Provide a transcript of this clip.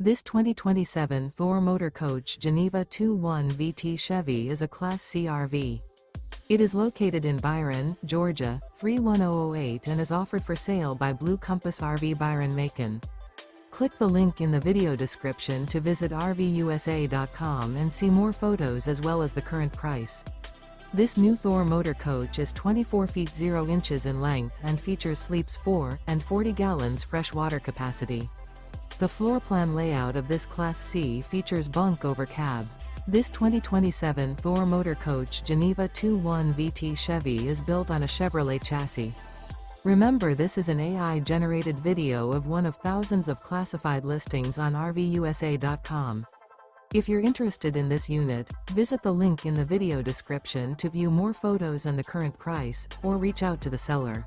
This 2027 Thor Motor Coach Geneva 2.1 VT Chevy is a Class C RV. It is located in Byron, Georgia, 31008 and is offered for sale by Blue Compass RV Byron-Macon. Click the link in the video description to visit RVUSA.com and see more photos as well as the current price. This new Thor Motor Coach is 24 feet 0 inches in length and features sleeps 4 and 40 gallons fresh water capacity. The floor plan layout of this Class C features Bunk Over Cab. This 2027 Thor Motor Coach Geneva 2.1 VT Chevy is built on a Chevrolet chassis. Remember, this is an AI-generated video of one of thousands of classified listings on RVUSA.com. If you're interested in this unit, visit the link in the video description to view more photos and the current price, or reach out to the seller.